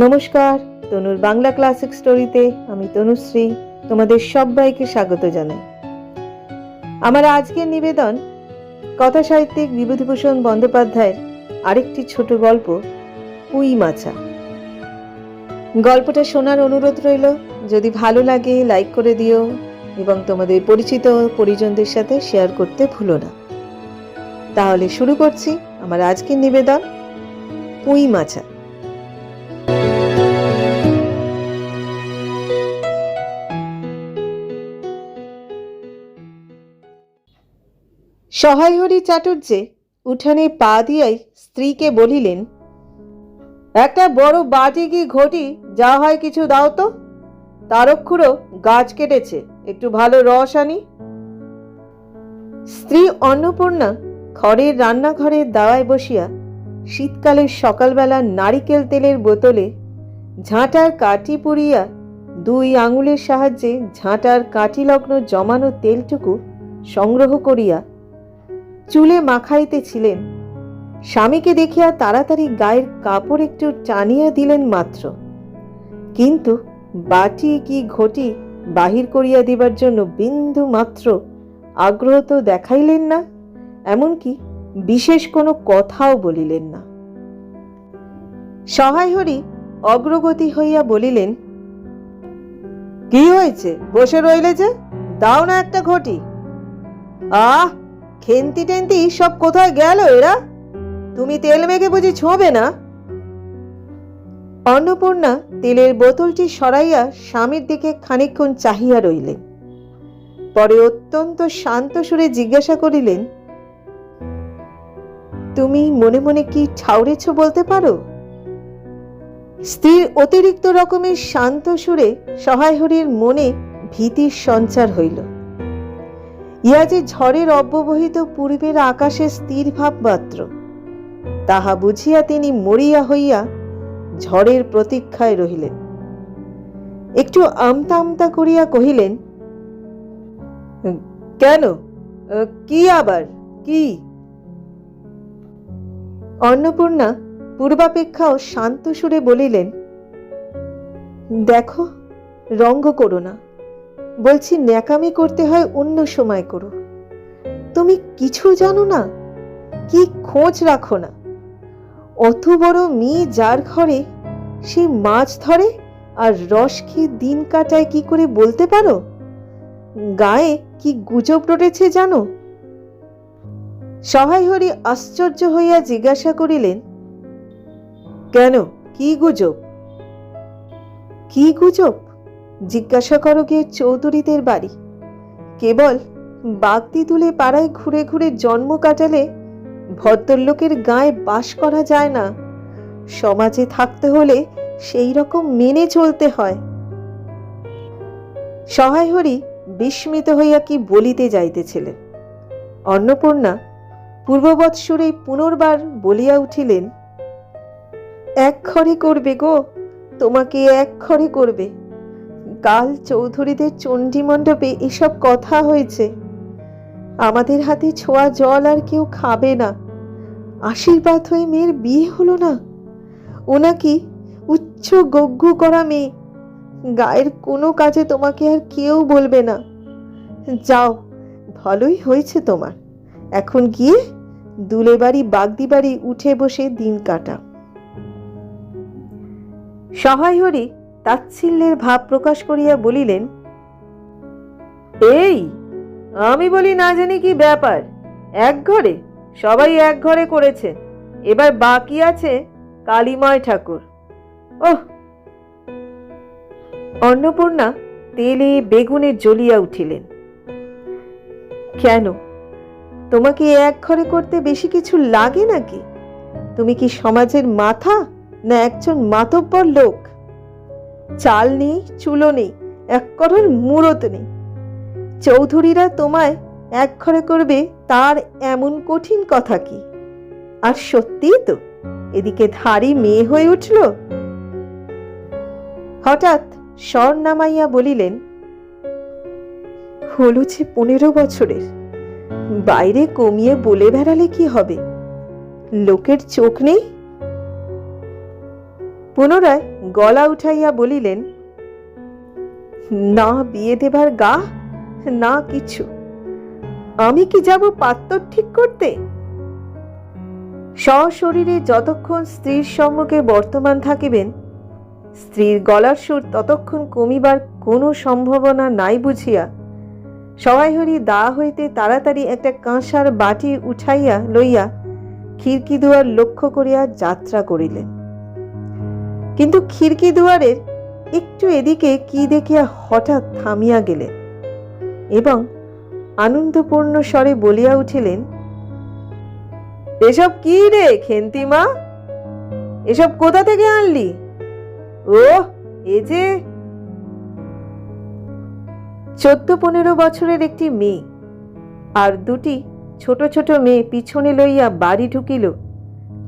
নমস্কার, তনুর বাংলা ক্লাসিক স্টোরিতে আমি তনুশ্রী তোমাদের সবাইকে স্বাগত জানাই। আমার আজকের নিবেদন কথা সাহিত্যিক বিভূতিভূষণ বন্দ্যোপাধ্যায়ের আরেকটি ছোট গল্প পুঁই মাছা। গল্পটা শোনার অনুরোধ রইল। যদি ভালো লাগে লাইক করে দিও এবং তোমাদের পরিচিত পরিজনদের সাথে শেয়ার করতে ভুলো না। তাহলে শুরু করছি আমার আজকের নিবেদন পুঁই মাছা। সহায়হরি চাটুর্যে উঠানে পা দিয়াই স্ত্রীকে বলিলেন, একটা বড় বাটি কি ঘটি যা হয় কিছু দাও তো। তারক্ষুরও গাছ কেটেছে, একটু ভালো রস আনি। স্ত্রী অন্নপূর্ণা ঘরের রান্নাঘরের দাওয়ায় বসিয়া শীতকালের সকালবেলা নারিকেল তেলের বোতলে ঝাঁটার কাঠি পুড়িয়া দুই আঙুলের সাহায্যে ঝাঁটার কাঠি লগ্ন জমানো তেলটুকু সংগ্রহ করিয়া চুলে মাখাইতেছিলেন। স্বামীকে দেখিয়া তাড়াতাড়ি গায়ের কাপড় একটু টানিয়া দিলেন মাত্র, কিন্তু বাটি কি ঘটি বাহির করিয়া দিবার জন্য বিন্দু মাত্র আগ্রহ তো দেখাইলেন না, এমনকি বিশেষ কোনো কথাও বলিলেন না। সহায়হরি অগ্রগতি হইয়া বলিলেন, কি হয়েছে বসে রইলে যে, দাও না একটা ঘটি। আহ, খেন্তি টেন্তি সব কোথায় গেল এরা? তুমি তেল মেখে বুঝি ছোঁবে না? অন্নপূর্ণা তেলের বোতলটি সরাইয়া স্বামীর দিকে খানিকক্ষণ চাহিয়া রইলেন। পরে অত্যন্ত শান্ত সুরে জিজ্ঞাসা করিলেন, তুমি মনে মনে কি ঠাউরেছ বলতে পারো? স্ত্রীর অতিরিক্ত রকমের শান্ত সুরে সহায়হরির মনে ভীতির সঞ্চার হইল। ইহা যে ঝড়ের অব্যবহিত পূর্বের আকাশে স্থির ভাব মাত্র, তাহা বুঝিয়া তিনি মরিয়া হইয়া ঝড়ের প্রতীক্ষায় রহিলেন। একটু আমতা আমতা করিয়া কহিলেন, কেন, কি আবার কি? অন্নপূর্ণা পূর্বাপেক্ষাও শান্ত সুরে বলিলেন, দেখো, রঙ্গ করো না, বলছি ন্যাকামি করতে হয় অন্য সময় করো। তুমি কিছু জানো না, কি খোঁজ রাখো না। অত বড় মেয়ে যার ঘরে, সে মাছ ধরে আর রস খেয়ে দিন কাটায় কি করে বলতে পারো? গায়ে কি গুজব রটেছে জানো? সহায়হরি আশ্চর্য হইয়া জিজ্ঞাসা করিলেন, কেন, কি গুজব? কি গুজব জিজ্ঞাসা করো গিয়ে চৌধুরীদের বাড়ি। কেবল বাগদি তুলে পাড়ায় ঘুরে ঘুরে জন্ম কাটালে ভদ্রলোকের গায়ে বাস করা যায় না। সমাজে থাকতে হলে সেই রকম মেনে চলতে হয়। সহায়হরি বিস্মিত হইয়া কি বলিতে যাইতেছিলেন। অন্নপূর্ণা পূর্ববৎ সুরে পুনর্বার বলিয়া উঠিলেন, এক ঘরে করবে গো, তোমাকে এক ঘরে করবে। কাল চৌধুরীদের চণ্ডী মণ্ডপে এসব কথা হয়েছে। আমাদের হাতে ছোঁয়া জল আর কেউ খাবে না। আশীর্বাদ হয়ে মেয়ের বিয়ে হলো না। ও নাকি উচ্চ গগ্গু করা মেয়ে। গায়ের কোনো কাজে তোমাকে আর কেউ বলবে না। যাও, ভালোই হয়েছে তোমার। এখন গিয়ে দুলে বাড়ি বাগদি বাড়ি উঠে বসে দিন কাটা। সহায়হরি তাচ্ছিল্যের ভাব প্রকাশ করিয়া বলিলেন, এই আমি বলি না জানি কি ব্যাপার, এক ঘরে সবাই এক ঘরে করেছে, এবার বাকি আছে কালীময় ঠাকুর। ওহ! অন্নপূর্ণা তেলে বেগুনে জ্বলিয়া উঠিলেন। কেন, তোমাকে এক ঘরে করতে বেশি কিছু লাগে নাকি? তুমি কি সমাজের মাথা, না একজন মাতব্বর লোক? চাল নেই, চুলো নেই, এক কড়ার মুরত নেই। চৌধুরীরা তোমায় এক ঘরে করবে তার এমন কঠিন কথা কি? আর সত্যি তো এদিকে ধারি মেয়ে হয়ে উঠল। হঠাৎ স্বর নামাইয়া বলিলেন, হলো যে 15 বছরের, বাইরে কমিয়ে বলে বেড়ালে কি হবে? লোকের চোখ নেই। পুনরায় গলা উঠাইয়া বলিলেন, না বিয়ে দেবার গা, না কিছু। আমি কি যাব পাত্তর ঠিক করতে? সশরীরে যতক্ষণ স্ত্রীর সম্মুখে বর্তমান থাকিবেন, স্ত্রীর গলার সুর ততক্ষণ কমিবার কোনো সম্ভাবনা নাই বুঝিয়া সবাইহরি দা হইতে তাড়াতাড়ি একটা কাঁসার বাটি উঠাইয়া লইয়া খিড়কি দুয়ার লক্ষ্য করিয়া যাত্রা করিলেন। কিন্তু খিড়কি দুয়ারের একটু এদিকে কি দেখিয়া হঠাৎ থামিয়া গেলেন এবং আনন্দপূর্ণ স্বরে বলিয়া উঠিলেন, এসব কি রে খেন্তিমা? এসব কোথা থেকে আনলি? ও এ যে 14-15 বছরের একটি মেয়ে আর দুটি ছোট ছোট মেয়ে পিছনে লইয়া বাড়ি ঢুকিল।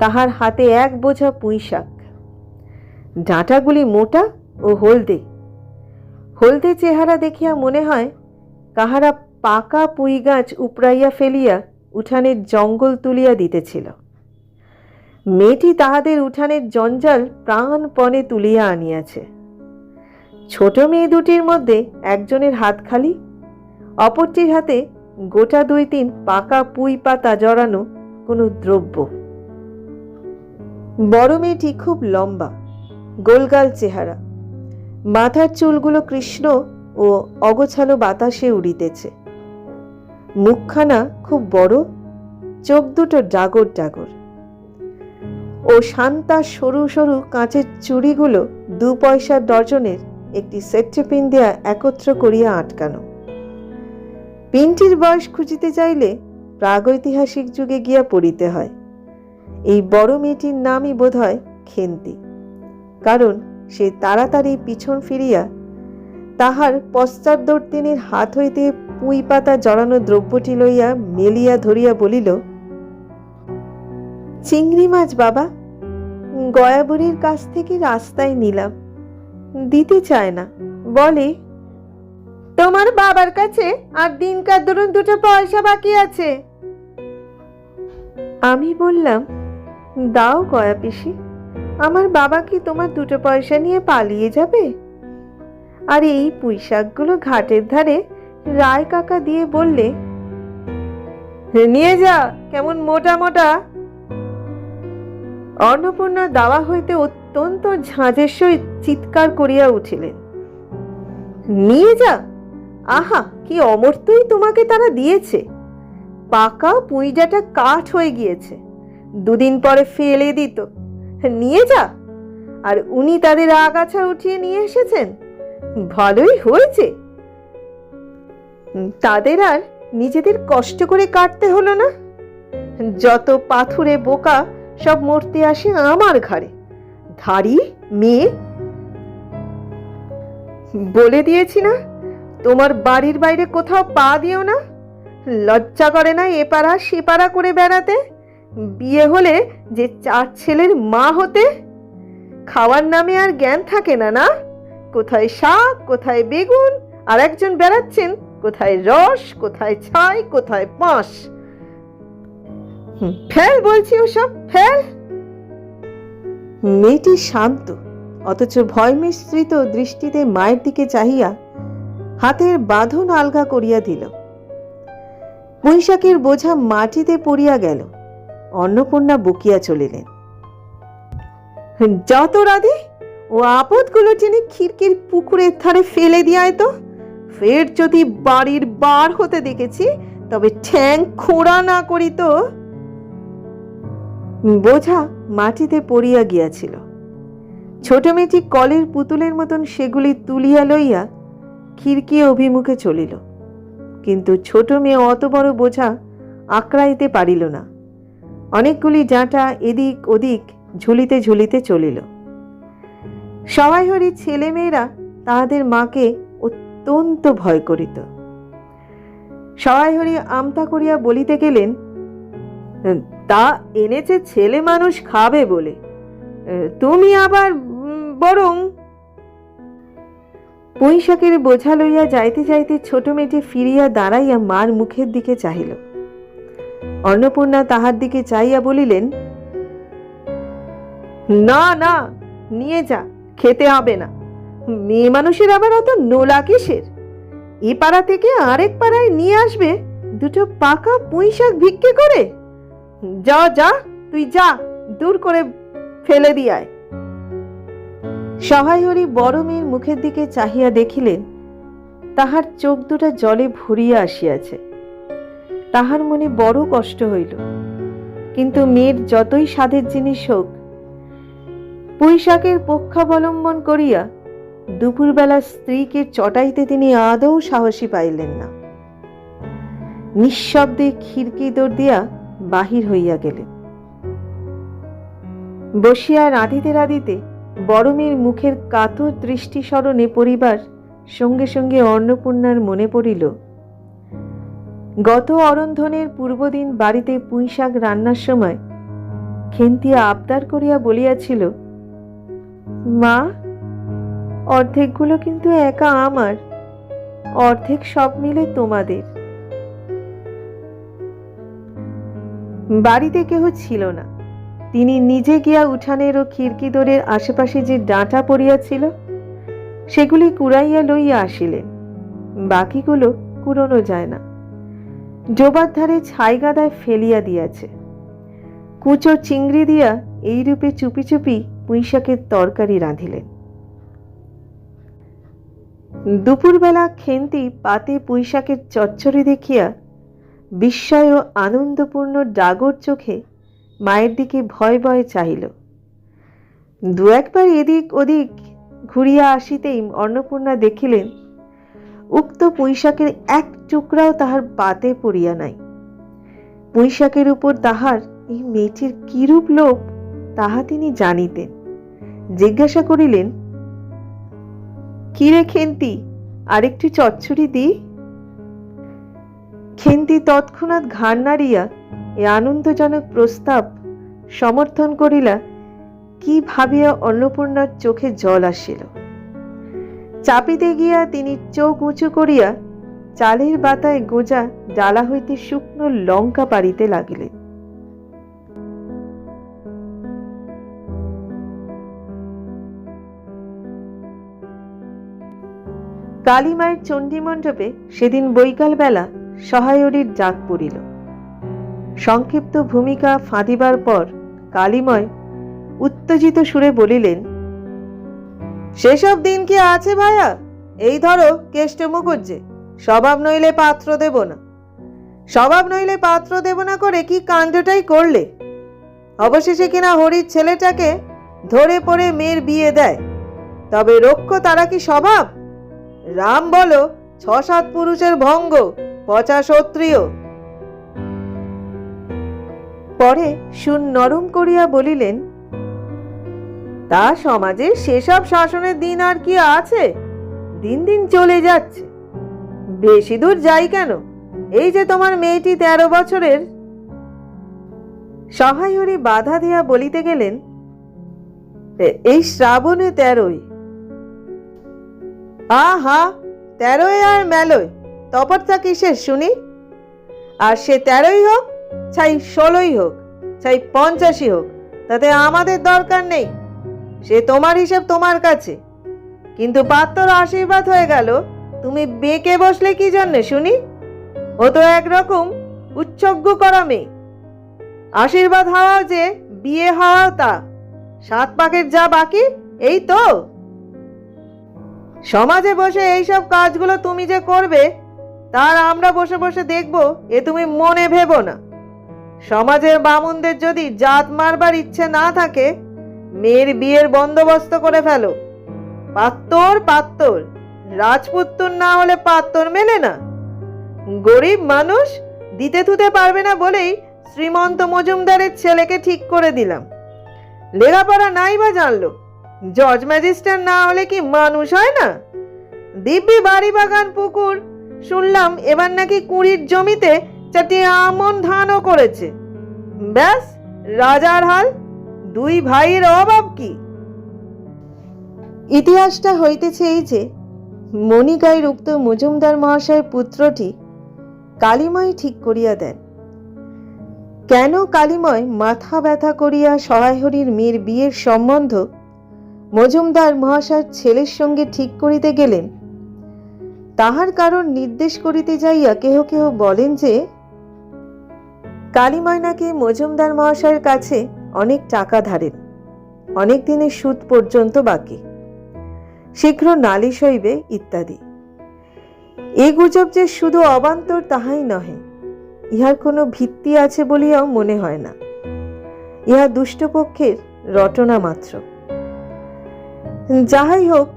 তাহার হাতে এক বোঝা পুঁই শাক, ডাঁটাগুলি মোটা ও হলদে। হলদে চেহারা দেখিয়া মনে হয় কাহারা পাকা পুঁই গাছ উপড়াইয়া ফেলিয়া উঠানের জঙ্গল তুলিয়া দিতেছিল। মেয়েটি তাহাদের উঠানের জঞ্জাল প্রাণপণে তুলিয়া আনিয়াছে। ছোট মেয়ে দুটির মধ্যে একজনের হাত খালি, অপরটির হাতে গোটা 2-3 পাকা পুঁই পাতা জড়ানো কোনো দ্রব্য। বড় মেয়েটি খুব লম্বা, গোলগাল চেহারা, মাথার চুলগুলো কৃষ্ণ ও অগোছালো বাতাসে উড়িতেছে। মুখখানা খুব বড়, চোখ দুটো ডাগর ডাগর ও শান্তা সরু সরু কাঁচের চুড়িগুলো 2 পয়সার ডজনের একটি সেটে পিন দেয়া একত্র করিয়া আটকানো। পিনটির বয়স খুঁজিতে চাইলে প্রাগৈতিহাসিক যুগে গিয়া পড়িতে হয়। এই বড় মেয়েটির নামই বোধ হয় খেন্তি, কারণ সে তাড়াতাড়ি পিছন ফিরিয়া তাহার পশ্চাদ্বর্তিনীর হাত হইতে পুঁই পাতা জড়ানো দ্রব্যটি লইয়া মেলিয়া ধরিয়া বলিল, চিংড়ি মাছ বাবা, গয়াবুড়ির কাছ থেকে রাস্তায় নিলাম, দিতে চায় না, বলে তোমার বাবার কাছে আর দিনকার ধরুন 2 পয়সা বাকি আছে। আমি বললাম, দাও গয়া পিসি, আমার বাবা কি তোমার 2 পয়সা নিয়ে পালিয়ে যাবে? আর এই পুঁই শাকগুলো ঘাটের ধারে রায় কাকা দিয়ে বললে, নিয়ে যা, কেমন মোটা মোটা। অন্নপূর্ণা দাওয়া হইতে অত্যন্ত ঝাঁঝের সহিত চিৎকার করিয়া উঠিলেন, নিয়ে যা? আহা, কি অমর্ত্যই তোমাকে তারা দিয়েছে! পাকা পুঁই ডাঁটা কাঠ হয়ে গিয়েছে, 2 দিন পরে ফেলে দিত। নিয়ে যা? আর উনি তাদের আগাছা উঠিয়ে নিয়ে এসেছেন, ভালোই হয়েছে। তাদের আর নিজেদের কষ্ট করে কাটতে হলো না। যত পাথুরে বোকা সব মরতে আসে আমার ঘাড়ে। ধাড়ি মেয়ে, বলে দিয়েছি না, তোমার বাড়ির বাইরে কোথাও পা দিও না। লজ্জা করে না এপাড়া সেপাড়া করে বেড়াতে? বিয়ে হলে যে 4 ছেলের মা হতে। খাওয়ার নামে আর জ্ঞান থাকে না, না? কোথায় শাক, কোথায় বেগুন, আর একজন বেড়াচ্ছেন কোথায় রস, কোথায় ছাই, কোথায় পাঁশ। ফেল বলছি, ওসব ফেল। মেয়েটি শান্ত অথচ ভয় মিশ্রিত দৃষ্টিতে মায়ের দিকে চাহিয়া হাতের বাঁধন আলগা করিয়া দিল। পুঁইশাকের বোঝা মাটিতে পড়িয়া গেল। অন্নপূর্ণা বকিয়া চলিলেন, যত রাধে, ও আপদগুলো টেনে খিড়কির পুকুরের ধারে ফেলে দিয়ায় তো। ফের যদি বাড়ির বার হতে দেখেছি তবে ঠ্যাং খোঁড়া না করি তো। বোঝা মাটিতে পড়িয়া গিয়াছিল। ছোট মেয়েটি কলের পুতুলের মতন সেগুলি তুলিয়া লইয়া খিড়কি অভিমুখে চলিল, কিন্তু ছোট মেয়ে অত বড় বোঝা আঁকড়াইতে পারিল না। অনেকগুলি জাঁটা এদিক ওদিক ঝুলিতে ঝুলিতে চলিল। সবাইহরি ছেলেমেয়েরা তাহাদের মাকে অত্যন্ত ভয় করিত। সবাইহরি আমতা করিয়া বলিতে গেলেন, তা এনেছে ছেলে মানুষ খাবে বলে, তুমি আবার বরং। পুঁইশাকের বোঝা লইয়া যাইতে যাইতে ছোট মেয়েটি ফিরিয়া দাঁড়াইয়া মার মুখের দিকে চাহিল। অন্নপূর্ণা তাহার দিকে চাইয়া বলিলেন, না না, নিয়ে যা, খেতে হবে না। মেয়ে মানুষের আবার অত নোলা কিসের? এ পাড়া থেকে আরেক পাড়ায় নিয়ে আসবে দুটো পাকা পুঁই শাক ভিক্ষে করে। যা যা, তুই যা, দূর করে ফেলে দিয়ায়। সহায় হরি বড় মেয়ের মুখের দিকে চাহিয়া দেখিলেন তাহার চোখ দুটা জলে ভরিয়া আসিয়াছে। তাহার মনে বড় কষ্ট হইল, কিন্তু মেয়ের যতই স্বাদের জিনিস হোক, পুঁই শাকের পক্ষাবলম্বন করিয়া দুপুরবেলা স্ত্রীকে চটাইতে তিনি আদৌ সাহসী পাইলেন না। নিঃশব্দে খিড়কি দোর দিয়া বাহির হইয়া গেলেন। বসিয়া রাঁধিতে রাঁধিতে বড় মেয়ের মুখের কাতর দৃষ্টি স্মরণে পরিবার সঙ্গে সঙ্গে অন্নপূর্ণার মনে পড়িল গত অরন্ধনের পূর্বদিন বাড়িতে পুঁই শাক রান্নার সময় খেন্তিয়া আবদার করিয়া বলিয়াছিল, মা, অর্ধেকগুলো কিন্তু একা আমার, অর্ধেক সব মিলে তোমাদের। বাড়িতে কেহ ছিল না। তিনি নিজে গিয়া উঠানের ও খিড়কি দোরের আশেপাশে যে ডাঁটা পড়িয়াছিল সেগুলি কুড়াইয়া লইয়া আসিলেন। বাকিগুলো কুড়োনো যায় না, ডোবার ধারে ছাই গাদায় ফেলিয়া দিয়াছে। কুচো চিংড়ি দিয়া এইরূপে চুপি চুপি পুঁইশাকের তরকারি রাঁধিলেন। দুপুরবেলা খেন্তি পাতে পুঁইশাকের চচ্চড়ি দেখিয়া বিস্ময় ও আনন্দপূর্ণ ডাগর চোখে মায়ের দিকে ভয় ভয়ে চাহিল। দু একবার এদিক ওদিক ঘুরিয়া আসিতেই অন্নপূর্ণা দেখিলেন উক্ত পুঁইশাকের এক টুকরাও তাহার পাতে পড়িয়া নাই। পুঁইশাকের উপর তাহার এই মেয়েটির কিরূপ লোভ তাহা তিনি জানিতেন। জিজ্ঞাসা করিলেন, কিরে খেন্তি, আরেকটু চচ্চড়ি দি? খেন্তি তৎক্ষণাৎ ঘাড় নাড়িয়া এ আনন্দজনক প্রস্তাব সমর্থন করিলা কি ভাবিয়া অন্নপূর্ণার চোখে জল আসিল। চাপিতে গিয়া তিনি চোখ উঁচু করিয়া চালের বাতায় গোজা ডালা হইতে শুকনো লঙ্কা পাড়িতে লাগিলেন। কালীমায়ের চণ্ডী মণ্ডপে সেদিন বৈকাল বেলা সহায়রীর ডাক পড়িল। সংক্ষিপ্ত ভূমিকা ফাঁদিবার পর কালীময় উত্তেজিত সুরে বলিলেন, সেসব দিন কি আছে ভায়া? এই ধরো কেষ্ট মুখুজ্জে, স্বভাব নইলে পাত্র দেব না, স্বভাব নইলে পাত্র দেব না করে কি কাণ্ডটাই করলে। অবশেষে কিনা হরির ছেলেটাকে ধরে পড়ে মেয়ের বিয়ে দেয়, তবে রক্ষ তারা কি স্বভাব? রাম বলো ৬-৭ পুরুষের ভঙ্গ, পচা ক্ষত্রিয়। পরে সুর নরম করিয়া বলিলেন, তা সমাজে সেসব শাসনের দিন আর কি আছে? দিন দিন চলে যাচ্ছে। বেশি দূর যাই কেন, এই যে তোমার মেয়েটি ১৩ বছরের। সহায়রী বাধা দিয়া বলিতে গেলেন, এই শ্রাবণে ১৩ই। আহা, ১৩ই আর মেলোয় তফাৎটা কিসের শুনি? আর সে ১৩ই হোক, চাই ১৬ই হোক, চাই ৮৫ই হোক, তাতে আমাদের দরকার নেই। সে তোমার হিসেব তোমার কাছে, কিন্তু পাত্রর আশীর্বাদ হয়ে গেল। তুমি বেঁকে বসলে কি জন্যে শুনি? ও তো একরকম উচ্চজ্ঞ করা মেয়ে। আশীর্বাদ হওয়াও যে বিয়ে হওয়াও তা, ৭ পাকের যা বাকি এই তো। সমাজে বসে এইসব কাজগুলো তুমি যে করবে তার আমরা বসে বসে দেখব, এ তুমি মনে ভেবো না। সমাজের বামুনদের যদি জাত মারবার ইচ্ছে না থাকে, মেয়ের বিয়ের বন্দোবস্ত করে ফেলো। পাত্তর রাজপুত্তর না হলে পাত্তর মেলে না। গরিব মানুষ দিতে থুতে পারবে না বলেই শ্রীমন্ত মজুমদারের ছেলেকে ঠিক করে দিলাম। লেখাপড়া নাই বা জানলো, জজ ম্যাজিস্ট্রেট না হলে কি মানুষ হয় না? দিব্যি বাড়ি বাগান পুকুর, শুনলাম এবার নাকি ২০ জমিতে ৪টি আমন ধানও করেছে। ব্যাস রাজার হাল। ২ ভাইয়ের অভাব কি? ইতিহাসটা হইতেছে এই যে, মণিগাঁয়ের উক্ত মজুমদার মহাশয়ের পুত্রটি কালীময় ঠিক করিয়া দেন। কেন কালীময় মাথা ব্যথা করিয়া সহায়হরির মেয়ের বিয়ের সম্বন্ধ মজুমদার মহাশয় ছেলের সঙ্গে ঠিক করিতে গেলেন। তাহার কারণ নির্দেশ করিতে যাইয়া কেহ কেহ বলেন যে কালীময়নাকে মজুমদার মহাশয়ের কাছে অনেক টাকা ধারেন, অনেক দিনের সুদ পর্যন্ত বাকি, শীঘ্র নালিশ হইবে ইত্যাদি। এ গুজব যে শুধু অবান্তর তাহাই নহে, ইহার কোনো ভিত্তি আছে বলিয়াও মনে হয় না। ইহা দুষ্টপক্ষের রটনা মাত্র। যাহাই হোক,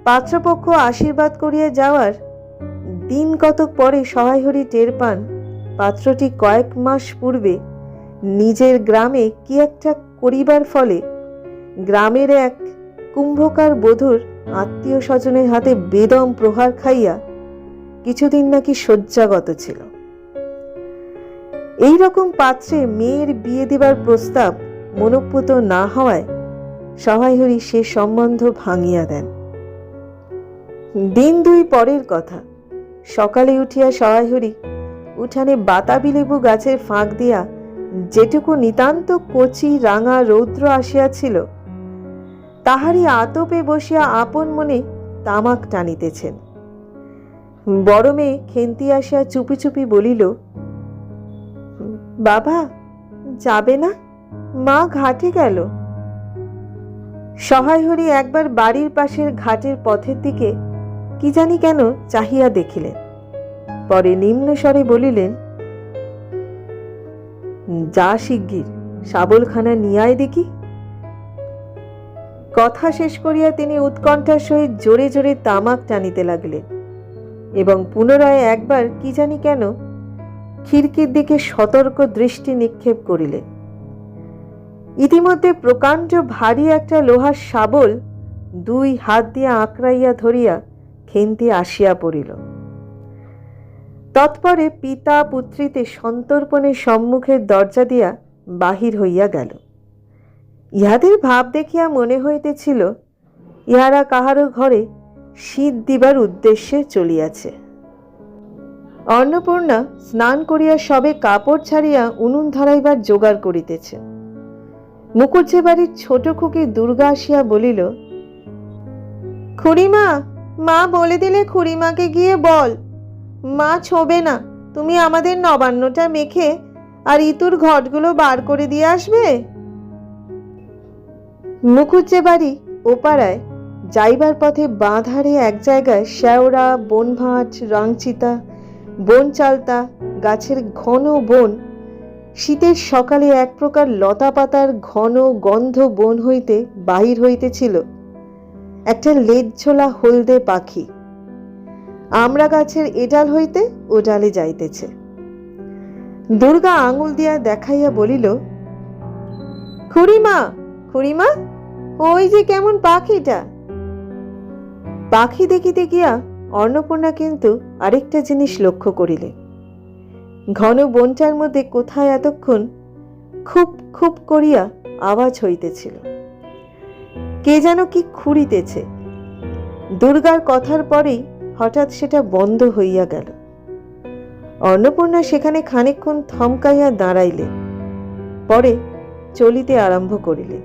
পাত্রপক্ষ আশীর্বাদ করিয়া যাওয়ার দিন কতক পরে সহায়হরি টের পান পাত্রটি কয়েক মাস পূর্বে নিজের গ্রামে কি একটা করিবার ফলে গ্রামের এক কুম্ভকার বধূর আত্মীয় স্বজনের হাতে বেদম প্রহার খাইয়া কিছুদিন নাকি শয্যাগত ছিল। এই রকম পাত্রে মেয়ের বিয়ে দিবার প্রস্তাব মনোপুত না হওয়ায় সহায়হরি সে সম্বন্ধ ভাঙিয়া দেন। দিন দুই পরের কথা, সকালে উঠিয়া সহায়হরি উঠানে বাতাবি লেবু গাছের ফাঁক দিয়া যেটুকু নিতান্ত কচি রাঙা রৌদ্র আসিয়াছিল তাহারই আতপে বসিয়া আপন মনে তামাক টানিতেছেন। বড় মেয়ে খেন্তি আসিয়া চুপি চুপি বলিল, বাবা যাবে না? মা ঘাটে গেল। সহায়হরি একবার বাড়ির পাশের ঘাটের পথের দিকে কি জানি কেন চাহিয়া দেখিলেন, পরে নিম্নস্বরে বলিলেন, যা শিগগির শাবলখানা নিয়ে আয় দেখি। কথা শেষ করিয়া তিনি উৎকণ্ঠার সহিত জোরে জোরে তামাক টানিতে লাগলেন এবং পুনরায় একবার কি জানি কেন খিড়কির দিকে সতর্ক দৃষ্টি নিক্ষেপ করিলেন। ইতিমধ্যে প্রকাণ্ড ভারী একটা লোহার শাবল দুই হাত দিয়া আঁকড়াইয়া ধরিয়া খেন্তি আসিয়া পড়িল। তৎপরে পিতা পুত্রীতে সন্তর্পণে সম্মুখের দরজা দিয়া বাহির হইয়া গেল। ইহাদের ভাব দেখিয়া মনে হইতেছিল ইহারা কাহারও ঘরে শীত দিবার উদ্দেশ্যে চলিয়াছে। অন্নপূর্ণা স্নান করিয়া সবে কাপড় ছাড়িয়া উনুন ধরাইবার জোগাড় করিতেছে। মুকুজ্জে বাড়ির ছোট খুকি দুর্গা আসিয়া বলিল, খুড়িমা, মা বলে দিলে খুড়িমাকে গিয়ে বল, মা ছোবে না, তুমি আমাদের নবান্নটা মেখে আর ইতুর ঘটগুলো বার করে দিয়ে আসবে। মুকুজ্জে বাড়ি ওপাড়ায় যাইবার পথে বাঁ ধারে এক জায়গায় শেওড়া, বনভাঁট, রাংচিতা, বন চালতা গাছের ঘন বন, শীতের সকালে এক প্রকার লতা পাতার ঘন গন্ধ বন হইতে বাহির হইতেছিল একটা লেজঝোলা হলদে পাখি। আমড়া গাছের এডাল হইতে ও ডালে যাইতেছে। দুর্গা আঙুল দিয়া দেখাইয়া বলিল, খুড়িমা, খুড়িমা, ওই যে কেমন পাখিটা। পাখি দেখিতে গিয়া অন্নপূর্ণা কিন্তু আরেকটা জিনিস লক্ষ্য করিলেন। ঘন বনটার মধ্যে কোথায় এতক্ষণ খুব খুব করিয়া আওয়াজ হইতেছিল, কে যেন কি খুঁড়িতেছে। দুর্গার কথার পরেই হঠাৎ সেটা বন্ধ হইয়া গেল। অন্নপূর্ণা সেখানে খানিকক্ষণ থমকাইয়া দাঁড়াইলেন, পরে চলিতে আরম্ভ করিলেন।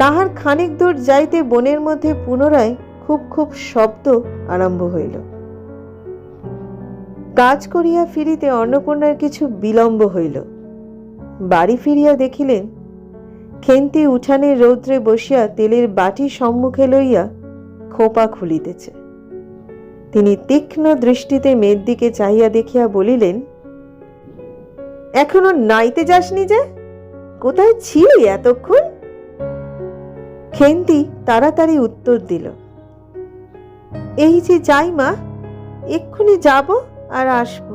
তাহার খানিক দূর যাইতে বনের মধ্যে পুনরায় খুব খুব শব্দ আরম্ভ হইল। কাজ করিয়া ফিরিতে অন্নপূর্ণার কিছু বিলম্ব হইল। বাড়ি ফিরিয়া দেখিলেন খেন্তি উঠানের রৌদ্রে বসিয়া তেলের বাটি সম্মুখে লইয়া খোপা খুলিতেছে। তিনি তীক্ষ্ণ দৃষ্টিতে মেয়ের দিকে চাহিয়া দেখিয়া বলিলেন, এখনো নাইতে যাসনি যে? কোথায় ছিলি এতক্ষণ? খেন্তি তাড়াতাড়ি উত্তর দিল, এই যে যাই মা, এক্ষুনি যাব আর আসব।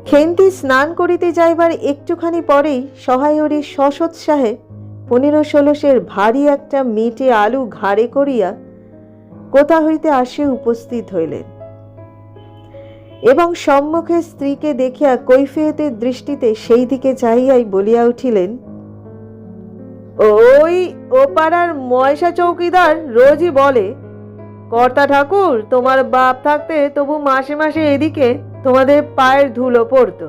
খেন্তি স্নান করিতে যাইবার একটুখানি পরেই সহায়হরি সসৎসাহে 15-16 সের ভারী একটা মেটে আলু ঘাড়ে করিয়া কোথা হইতে আসে উপস্থিত হইলেন এবং সম্মুখে স্ত্রীকে দেখিয়া কৈফিয়তের দৃষ্টিতে সেই দিকে চাহিয়াই বলিয়া উঠিলেন, ওই ও পাড়ার ময়সা চৌকিদার রোজই বলে, কর্তা ঠাকুর, তোমার বাপ থাকতে তবু মাসে মাসে এদিকে তোমাদের পায়ের ধুলো পড়তো,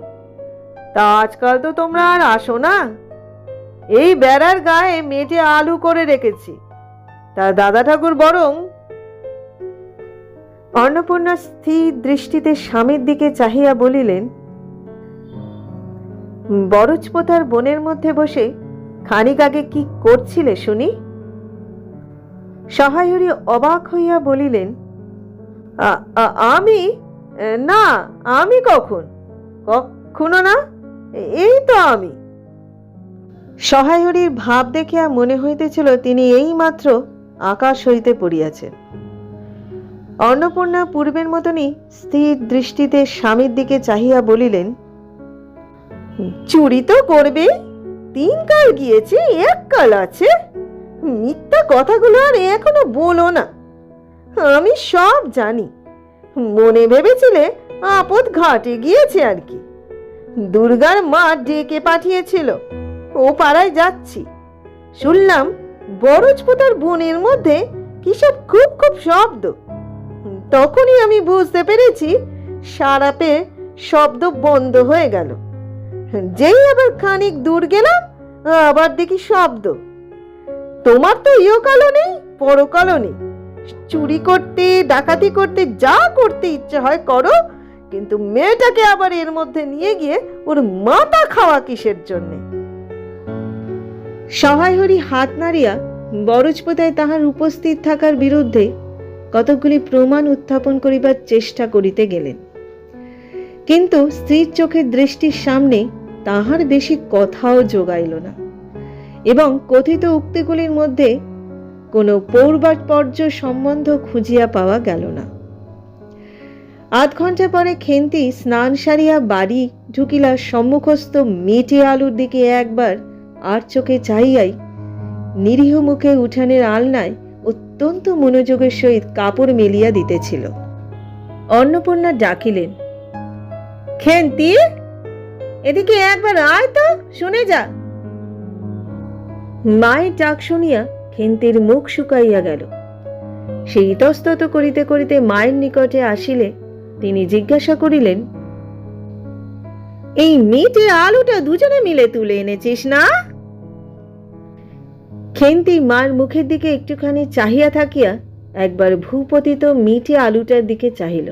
তা আজকাল তো তোমরা আর আসো না। এই বেড়ার গায়ে মেটে আলু করে রেখেছি। তা দাদা ঠাকুর বরং। অন্নপূর্ণা স্থির দৃষ্টিতে স্বামীর দিকে চাহিয়া বলিলেন, বরজপোতার বনের মধ্যে বসে খানিক আগে কি করছিলে শুনি? সহায়রী অবাক হইয়া বলিলেন, আমি? না, আমি কখনো না, এই তো আমি। সহায়রীর ভাব দেখিয়া মনে হইতেছিল তিনি এইমাত্র আকাশ হইতে পড়িয়াছেন। অন্নপূর্ণা পূর্বের মতনই স্থির দৃষ্টিতে স্বামীর দিকে চাহিয়া বলিলেন, চুরি তো করবে, 3 কাল গিয়েছে, 1 কাল আছে। মিথ্যা কথাগুলো আর এখনো বলো না। আমি সব জানি। মনে ভেবেছিলে আপদ ঘাটে গিয়েছে আর কি। দুর্গার মা ডেকে পাঠিয়েছিল, ও পাড়ায় যাচ্ছি। শুনলাম বরজপোতার বনের মধ্যে কি সব খুব খুব শব্দ। তখনই আমি বুঝতে পেরেছি সারাপে শব্দ বন্ধ হয়ে গেল। যেই আবার খানিক দূর গেলাম, আবার দেখি শব্দ। তোমার তো ইহকালও নেই, পরকালও নেই। চুরি করতে, ডাকাতি করতে, যা করতে ইচ্ছে হয় করো, কিন্তু মেয়েটাকে আবার এর মধ্যে নিয়ে গিয়ে ওর মাথা খাওয়া কিসের জন্যে? সহায়হরি হাত নাড়িয়া বরজপোতায় তাহার উপস্থিত থাকার বিরুদ্ধে কতকগুলি প্রমাণ উত্থাপন করিবার চেষ্টা করিতে গেলেন, কিন্তু স্ত্রীর চোখের দৃষ্টির সামনে তাহার বেশি কথাও জোগাইল না, এবং কথিত উক্তিগুলির মধ্যে কোনো পৌর্বাপর্য সম্বন্ধ খুঁজিয়া পাওয়া গেল না। 8 ঘণ্টা পরে খেন্তি স্নান সারিয়া বাড়ি ঢুকিলা সম্মুখস্থ মেটে আলুর দিকে একবার আর চোখে চাহিয়াই নিরীহ মুখে উঠানের আলনায় অত্যন্ত মনোযোগের সহিত কাপড় মেলিয়া দিতেছিল। অন্নপূর্ণা ডাকিলেন, খেন্তি, এদিকে একবার আয় তো, শুনে যা। মায়ের ডাক শুনিয়া খেন্তির মুখ শুকাইয়া গেল। সে ইতস্তত করিতে করিতে মায়ের নিকটে আসিলে তিনি জিজ্ঞাসা করিলেন, এই মেটে আলুটা দুজনে মিলে তুলে এনেছিস না? খেন্তি মার মুখের দিকে একটুখানি চাহিয়া থাকিয়া একবার ভূপতিত মিঠে আলুটার দিকে চাহিল,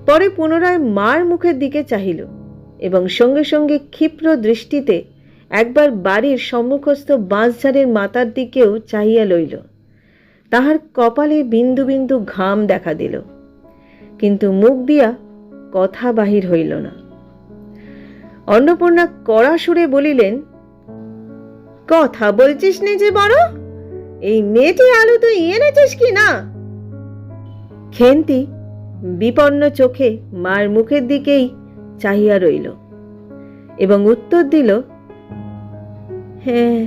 পরে পুনরায় মার মুখের দিকে চাহিল, এবং সঙ্গে সঙ্গে ক্ষিপ্র দৃষ্টিতে একবার বাড়ির সম্মুখস্থ বাঁশঝাড়ের মাথার দিকেও চাহিয়া লইল। তাহার কপালে বিন্দু বিন্দু ঘাম দেখা দিল, কিন্তু মুখ দিয়া কথা বাহির হইল না। অন্নপূর্ণা কড়া সুরে বলিলেন, কথা বলছিস নে যে বড়, এই মেটে আলু তুই এনেছিস কি না? খেন্তি বিপন্ন চোখে মার মুখের দিকেই চাহিয়া রইল এবং উত্তর দিল, হ্যাঁ।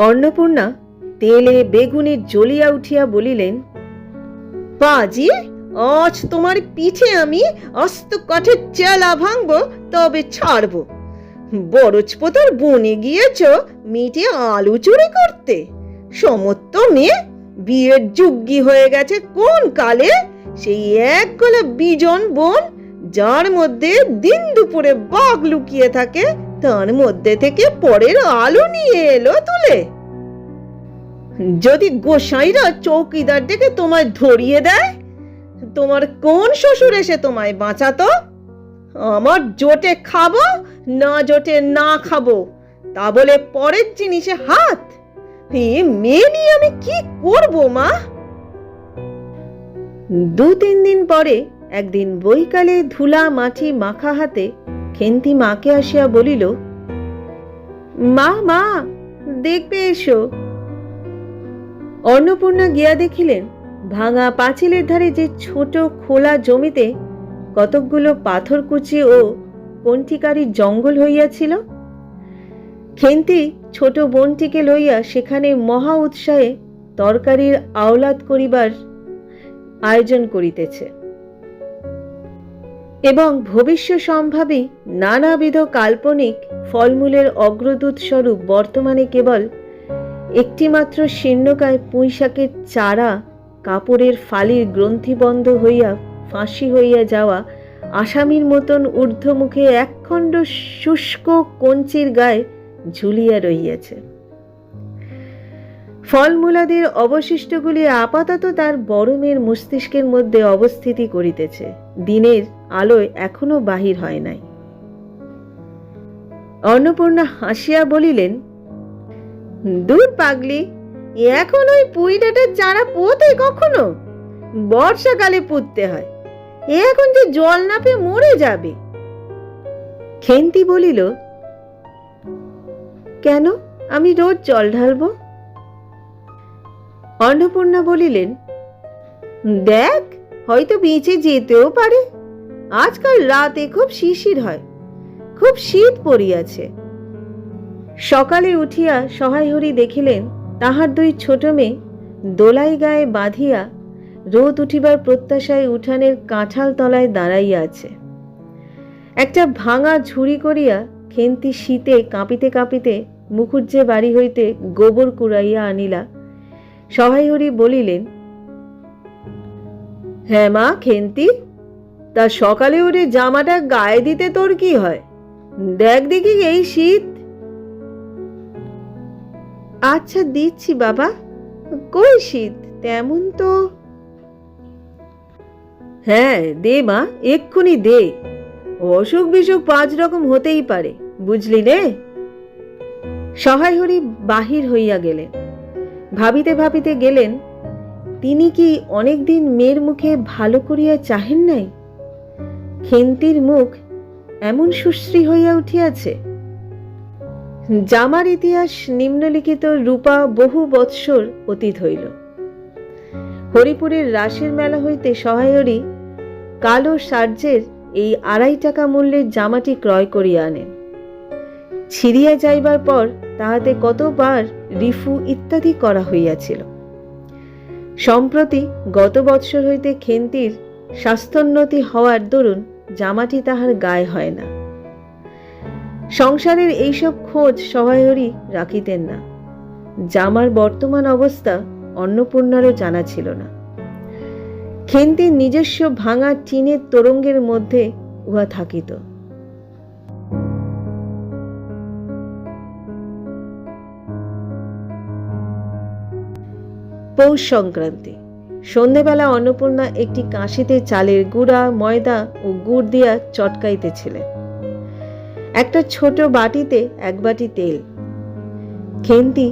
অন্নপূর্ণা তেলে বেগুনে জ্বলিয়া উঠিয়া বলিলেন, পাজি, আজ তোমার পিঠে আমি আস্ত কাঠের চেলা ভাঙবো, তবে ছাড়বো। বরজপোতার বনে গিয়েছ মিটে আলু চুরি করতে? সমস্ত মেয়ে বিয়ের যোগ্যী হয়ে গেছে কোন কালে, সেই এক গলা বিজন বন, যার মধ্যে দিন দুপুরে বাঘ লুকিয়ে থাকে, তার মধ্যে থেকে পরের আলু নিয়ে এলো তুলে। যদি গোসাইরা চৌকিদার ডেকে তোমায় ধরিয়ে দেয়, তোমার কোন শ্বশুর এসে তোমায় বাঁচাতো? আমার জোটে খাবো, না জোটে না খাবো, তা বলে পরের জিনিসে হাত? মেয়ে নিয়ে আমি কি করব মা? 2-3 দিন পরে একদিন বৈকালে ধুলা মাটি মাখা হাতে খেন্তি মাকে আসিয়া বলিল, মা, মা, দেখবে এসো। অন্নপূর্ণা গিয়া দেখিলেন ভাঙা পাঁচিলের ধারে যে ছোট খোলা জমিতে কতকগুলো পাথরকুচি ও কণ্ঠিকারী জঙ্গল হইয়াছিল। খেন্তি ছোট বোনটিকে লইয়া সেখানে মহা উৎসাহে তরকারির আওলাদ করিবার আয়োজন করিতেছে, এবং ভবিষ্য সম্ভাবী নানাবিধ কাল্পনিক ফলমূলের অগ্রদূত স্বরূপ বর্তমানে কেবল একটিমাত্র শীর্ণকায় পুঁইশাকের চারা কাপড়ের ফালির গ্রন্থিবন্ধ হইয়া ফাঁসি হইয়া যাওয়া আসামির মতন ঊর্ধ্বমুখে একখণ্ড শুষ্ক কঞ্চির গায়ে ঝুলিয়া রহিয়াছে। ফলমূলাদির অবশিষ্টগুলি আপাতত তার বড় মেয়ের মস্তিষ্কের মধ্যে অবস্থিতি করিতেছে, দিনের আলোয় এখনো বাহির হয় নাই। অন্নপূর্ণা হাসিয়া বলিলেন, দূর পাগলি, এখন ওই পুঁই ডাঁটার চারা পোতে কখনো? বর্ষাকালে পুঁততে হয়, এখন যে জল না পেয়ে মরে যাবে। খেন্তি বলিল, কেন, আমি রোজ জল ঢালবো। অন্নপূর্ণা বলিলেন, দেখ, হয়তো বেঁচে যেতেও পারে। আজকাল রাতে খুব শিশির হয়, খুব শীত পড়িয়াছে। সকালে উঠিয়া সহায়হরি দেখিলেন তাহার দুই ছোট মেয়ে দোলাই গায়ে বাঁধিয়া রোদ উঠিবার প্রত্যাশায় উঠানের কাঁঠাল তলায় দাঁড়াইয়া আছে। একটা ভাঙা ঝুড়ি করিয়া খেন্তি শীতে কাঁপিতে কাঁপিতে মুখুজ্জে বাড়ি হইতে গোবর কুড়াইয়া আনিলা। সহায়হরি বলিলেন, হ্যাঁ মা খেন্তি, তা সকালে উঠে জামাটা গায়ে দিতে তোর কি হয়? দেখ দেখি এই শীত। আচ্ছা দিচ্ছি বাবা, কই শীত তেমন তো। হ্যাঁ দে মা, এক্ষুনি দে, অসুখ বিসুখ 5 রকম হতেই পারে, বুঝলি নে। সহায়হরি বাহির হইয়া গেলেন। ভাবিতে ভাবিতে গেলেন, তিনি কি অনেকদিন মেয়ের মুখে ভালো করিয়া চাহেন নাই? খেন্তির মুখ এমন সুশ্রী হইয়া উঠিয়াছে। জামার ইতিহাস নিম্নলিখিত রূপা বহু বৎসর অতীত হইল। হরিপুরের রাসের মেলা হইতে সহায়হরি কালো সার্জের এই 2.5 টাকা মূল্যের জামাটি ক্রয় করিয়া আনেন। ছিঁড়িয়া যাইবার পর তাহাতে কতবার রিফু ইত্যাদি করা হইয়াছিল। সম্প্রতি গত বৎসর হইতে খেন্তির স্বাস্থ্যোন্নতি হওয়ার দরুন জামাটি তাহার গায়ে হয় না। সংসারের এইসব খোঁজ সহায়হরি রাখিতেন না। জামার বর্তমান অবস্থা অন্নপূর্ণারও জানা ছিল না। খেন্তির নিজস্ব ভাঙা টিনের তোরঙ্গের মধ্যে উহা থাকিত। পৌষ সংক্রান্তি সন্ধ্যেবেলা অন্নপূর্ণা একটি কাঁশিতে চালের গুঁড়া, ময়দা ও গুড় দিয়া চটকাইতেছিলেন। একটা ছোট বাটিতে 1 বাটি তেল। খেন্তি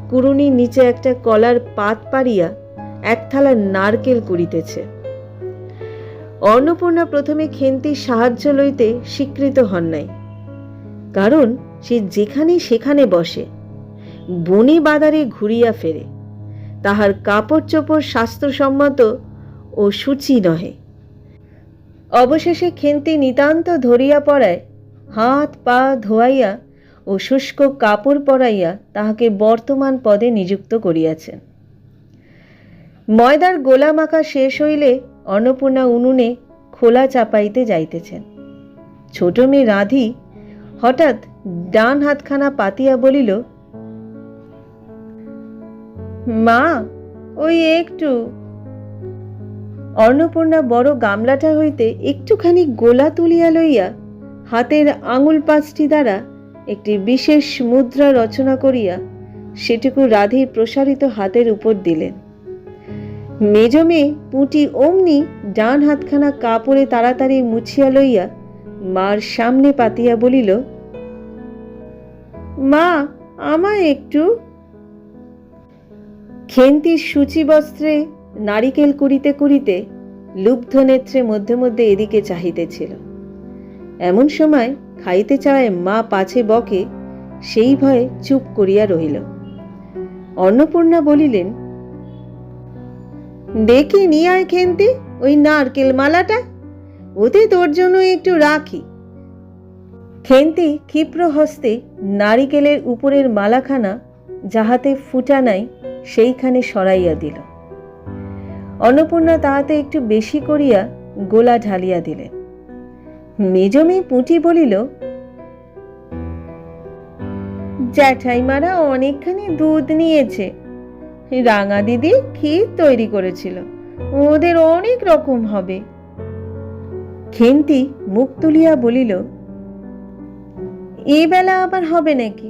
কুড়ুনির নিচে একটা কলার পাত পাড়িয়া 1 থালা নারকেল কুড়িতেছে। অন্নপূর্ণা প্রথমে খেন্তির সাহায্য লইতে স্বীকৃত হন নাই, কারণ সে যেখানে সেখানে বসে, বনে বাদারে ঘুরিয়া ফেরে। তাহার কাপড় চোপড় স্বাস্থ্যসম্মত ও সূচি নহে। অবশেষে খেন্তি নিতান্ত ধরিয়া পড়ায় হাত পা ধোয়াইয়া ও শুষ্ক কাপড় পরাইয়া তাহাকে বর্তমান পদে নিযুক্ত করিয়াছেন। ময়দার গোলা মাখা শেষ হইলে অন্নপূর্ণা উনুনে খোলা চাপাইতে যাইতেছেন। ছোট মেয়ে রাধি হঠাৎ ডান হাতখানা পাতিয়া বলিল, মা, ওই একটু। অন্নপূর্ণা বড় গামলাটা হইতে একটুখানি গোলা তুলিয়া লইয়া হাতের আঙুল 5টি দ্বারা একটি বিশেষ মুদ্রা রচনা করিয়া সেটুকু রাধির প্রসারিত হাতের উপর দিলেন। মেজ মেয়ে পুঁটি অমনি ডান হাতখানা কাপড়ে তাড়াতাড়ি মুছিয়া লইয়া মার সামনে পাতিয়া বলিল, মা, আমায় একটু। খেন্তির সূচি বস্ত্রে নারিকেল কুড়িতে কুড়িতে লুব্ধ নেত্রে মধ্যে মধ্যে এদিকে চাহিতেছিল। এমন সময় খাইতে চায় মা পাছে বকে, সেই ভয়ে চুপ করিয়া রহিল। অন্নপূর্ণা বলিলেন, দেখি নিয়ে আয় খেন্তি ওই নারকেল মালাটা, ওতে তোর জন্য একটু রাখি। খেন্তি ক্ষিপ্র হস্তে নারিকেলের উপরের মালাখানা যাহাতে ফুটা নাই সেইখানে সরাইয়া দিল। অন্নপূর্ণা তাহাতে একটু বেশি করিয়া গোলা ঢালিয়া দিলেন। মেজ মেয়ে পুঁটি বলিল, জ্যাঠাইমারা অনেকখানি দুধ নিয়েছে, রাঙা দিদি ক্ষীর তৈরি করেছিল, ওদের অনেক রকম হবে। খেন্তি মুখ তুলিয়া বলিল, এ বেলা আবার হবে নাকি?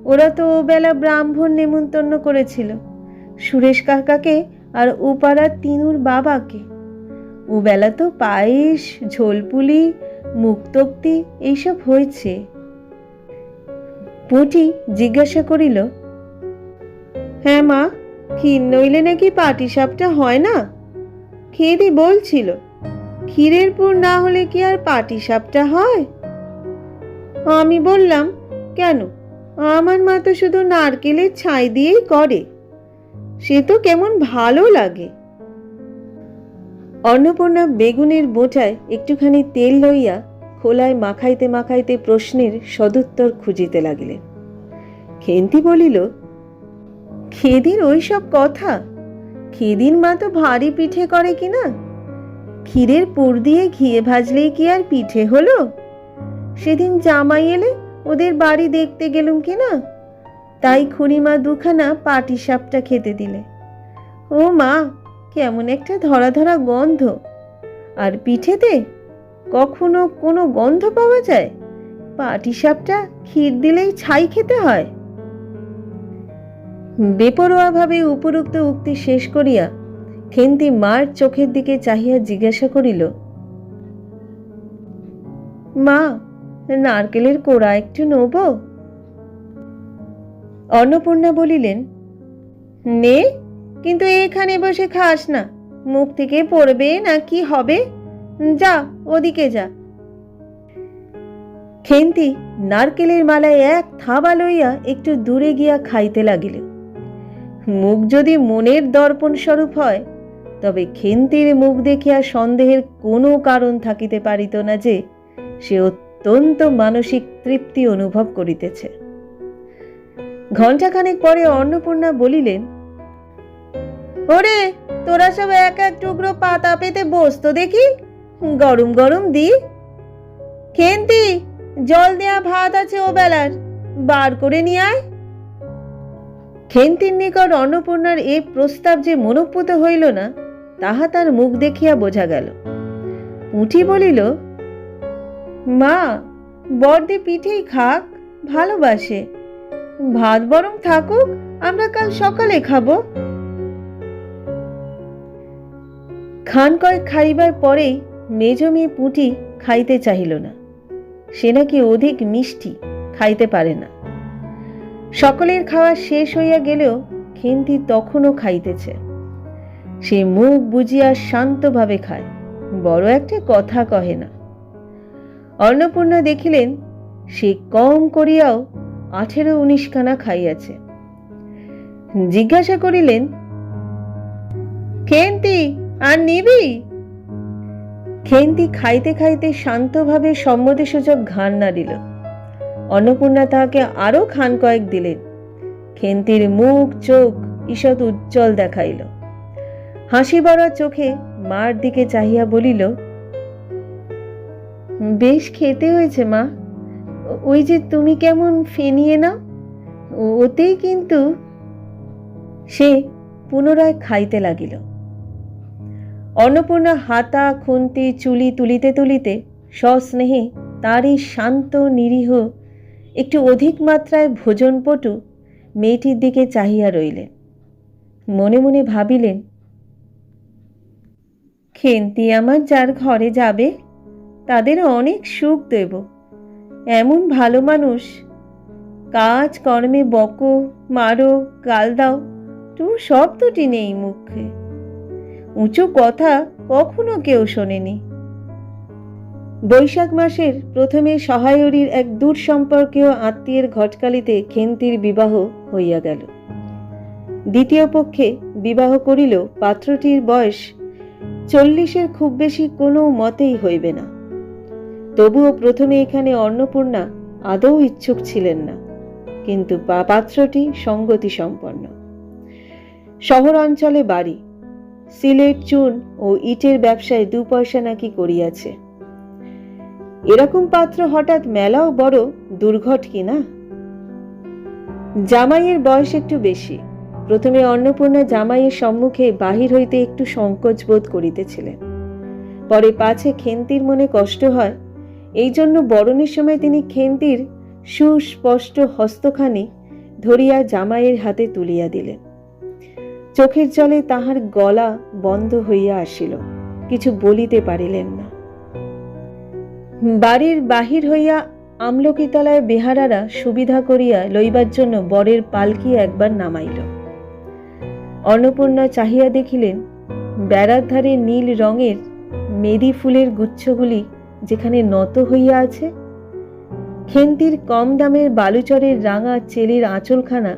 ওরা তো ও বেলা ব্রাহ্মণ নেমন্তন্ন করেছিল, সুরেশ কাকাকে আর ওপাড়ার তিনুর বাবাকে। ও বেলা তো পায়েস, ঝোলপুলি, মুক্তোক্তি এইসব হয়েছে। পুঁটি জিজ্ঞাসা করিল, হ্যাঁ মা, ক্ষীর নইলে নাকি পাটিসাপটা হয় না? খেদি বলছিল, ক্ষীরের পুর না হলে কি আর পাটিসাপটা হয়? আমি বললাম, কেন, আমার মা তো শুধু নারকেলের ছাই দিয়েই করে, সে তো কেমন ভালো লাগে। অন্নপূর্ণা বেগুনের বোঁটায় একটুখানি তেল লইয়া খোলায় মাখাইতে মাখাইতে প্রশ্নের সদুত্তর খুঁজিতে লাগিলেন। খেন্তি বলিল, খেদির ওই সব কথা, খেদির মা তো ভারী পিঠে করে কিনা। ক্ষীরের পুর দিয়ে ঘিয়ে ভাজলেই কি আর পিঠে হলো? সেদিন জামাই এলে ওদের বাড়ি দেখতে গেলুম কিনা, তাই খুড়িমা দুখানা পাটিসাপটা খেতে দিলে। ও মা, কেমন একটা ধরা ধরা গন্ধ! আর পিঠেতে কখনো কোনো গন্ধ পাওয়া যায়? পাটিসাপটা ক্ষীর দিলেই ছাই খেতে হয়। বেপরোয়াভাবে উপরোক্ত উক্তি শেষ করিয়া খেন্তি মার চোখের দিকে চাহিয়া জিজ্ঞাসা করিল, মা, নারকেলের কোড়া একটু নেব? অন্নপূর্ণা বলিলেন, নে, কিন্তু এখানে বসে খাস না, মুখ থেকে পড়বে না কি হবে, যা ওদিকে যা। খেন্তি নারকেলের মালায় এক থাবা লইয়া একটু দূরে গিয়া খাইতে লাগিল। মুখ যদি মনের দর্পণ স্বরূপ হয়, তবে খেন্তির মুখ দেখিয়া সন্দেহের কোনো কারণ থাকিতে পারিত না যে সে অত্যন্ত মানসিক তৃপ্তি অনুভব করিতেছে। ঘণ্টাখানেক পরে অন্নপূর্ণা বলিলেন, ওরে, তোরা সব এক এক টুকরো পাতা পেতে বসতো দেখি, গরম গরম দি। খেন্তি, জল দেয়া ভাত আছে ও বেলার, বার করে নিয়ে আয়। খেন্তির নিকট অন্নপূর্ণার এই প্রস্তাব যে মনোপুত হইল না, তাহা তার মুখ দেখিয়া বোঝা গেল। পুঁটি বলিল, মা, বড়দি পিঠেই খাক, ভালোবাসে, ভাত বরং থাকুক, আমরা কাল সকালে খাবো। খান কয়েক খাইবার পরেই মেজ মেয়ে পুঁটি খাইতে চাহিল না। সে নাকি অধিক মিষ্টি, খাইতে পারে না। সকলের খাওয়া শেষ হইয়া গেলেও খেন্তি তখনও খাইতেছে। সে মুখ বুজিয়া শান্তভাবে খায়, বড় একটা কথা কহে না। অন্নপূর্ণা দেখিলেন সে কম করিয়াও 18-19 খানা খাইয়াছে। জিজ্ঞাসা করিলেন, খেন্তি, আর নিবি? খেন্তি খাইতে খাইতে শান্তভাবে সম্মতিসূচক ঘাড় নাড়িল। অন্নপূর্ণা তাহাকে আরো খান কয়েক দিলেন। খেন্তির মুখ চোখ ঈষৎ উজ্জ্বল দেখাইল। হাসি ভরা চোখে মার দিকে চাহিয়া বলিল, বেশ খেতে হয়েছে মা, ওই যে তুমি কেমন ফেনিয়ে নাও, ওতেই কিন্তু। সে পুনরায় খাইতে লাগিল। অন্নপূর্ণা হাতা খুন্তি চুলি তুলিতে তুলিতে সস্নেহে তারই শান্ত নিরীহ একটু অধিক মাত্রায় ভোজনপটু মেয়েটির দিকে চাহিয়া রইলেন। মনে মনে ভাবিলেন, খেন্তি আমার যার ঘরে যাবে তাদের অনেক সুখ দেব, এমন ভালো মানুষ। কাজ কর্মে বকো, মারো, গাল দাও, টু শব্দটি নেই মুখে। উঁচু কথা কখনো কেউ শোনেনি। বৈশাখ মাসের প্রথমে সহায়রীর এক দূর সম্পর্কীয় আত্মীয়ের ঘটকালিতে খেন্তির বিবাহ হইয়া গেল। দ্বিতীয় পক্ষে বিবাহ করিল পাত্রটির বয়স 40-এর খুব বেশি কোনো মতেই হইবে না। তবুও প্রথমে এখানে অন্নপূর্ণা আদৌ ইচ্ছুক ছিলেন না, কিন্তু পাত্রটি সঙ্গতি সম্পন্ন। শহর অঞ্চলে বাড়ি, সিলেট চুন ও ইটের ব্যবসায় 2 পয়সা নাকি করিয়াছে। এরকম পাত্র হঠাৎ মেলাও বড় দুর্ঘট কিনা। জামাইয়ের বয়স একটু বেশি। প্রথমে অন্নপূর্ণা জামাইয়ের সম্মুখে বাহির হইতে একটু সংকোচ বোধ করিতেছিলেন। পরে পাছে খেন্তির মনে কষ্ট হয়, এই জন্য বরণের সময় তিনি খেন্তির সুস্পষ্ট হস্তখানি ধরিয়া জামাইয়ের হাতে তুলিয়া দিলেন। চোখের জলে তাহার গলা বন্ধ হইয়া আসিল, কিছু বলিতে পারিলেন না। বাড়ির বাহির হইয়া আমলকিতলায় বেহারারা সুবিধা করিয়া লইবার জন্য বরের পালকি একবার নামাইল। অন্নপূর্ণা চাহিয়া দেখিলেন বেড়ার ধারে নীল রঙের মেদি ফুলের গুচ্ছগুলি যেখানে নত হইয়া আছে, খেন্তির কম দামের বালুচরের রাঙা চেলির আঁচলখানা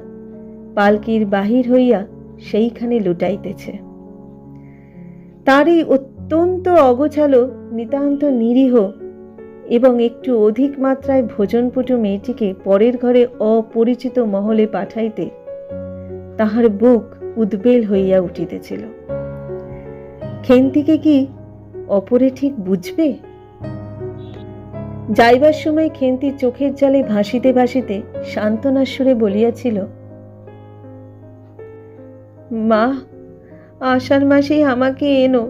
পালকির বাহির হইয়া সেইখানে লুটাইতেছে। তার এই অত্যন্ত অগোছালো, নিতান্ত নিরীহ এবং একটু অধিক মাত্রায় ভোজনপটু মেয়েটিকে পরের ঘরে অপরিচিত মহলে পাঠাইতে তাহার বুক উদ্বেল হইয়া উঠিতেছিল। খেন্তিকে কি অপরে ঠিক বুঝবে? যাইবার সময় খেন্তি চোখের জলে ভাসিতে ভাসিতে সান্ত্বনার সুরে বলিয়াছিল, মা, আষাঢ় মাসেই আমাকে এনো,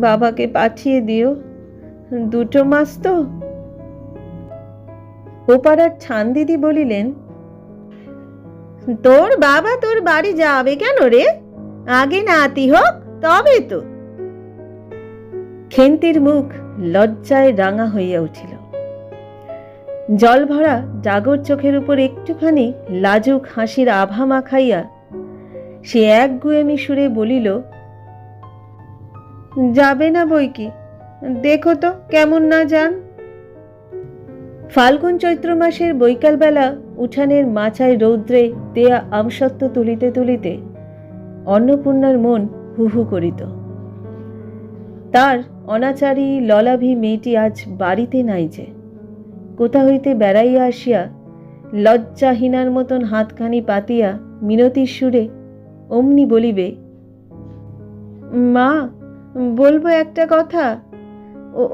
বাবাকে পাঠিয়ে দিও, 2 মাস তো। ওপাড়ার ছান দিদি বলিলেন, তোর বাবা তোর বাড়ি যাবে কেন রে? আগে নাতি হোক তবে তো। খেন্তির মুখ লজ্জায় রাঙা হইয়া উঠিল। জল ভরা জাগর চোখের উপর একটুখানি লাজুক হাসির আভা মাখাইয়া সে এক গুয়েমি সুরে বলিল, যাবে না বই কি, দেখো তো কেমন না যান। ফাল্গুন চৈত্র মাসের বৈকালবেলা উঠানের মাচায় রৌদ্রে দেয়া আমসত্ত্ব তুলিতে তুলিতে অন্নপূর্ণার মন হু হু করিত। তার অনাচারী ললাভী মেয়েটি আজ বাড়িতে নাই যে, কোথা হইতে বেড়াইয়া আসিয়া লজ্জাহীনার মতন হাতখানি পাতিয়া মিনতির সুরে অমনি বলিবে, মা, বলবো একটা কথা,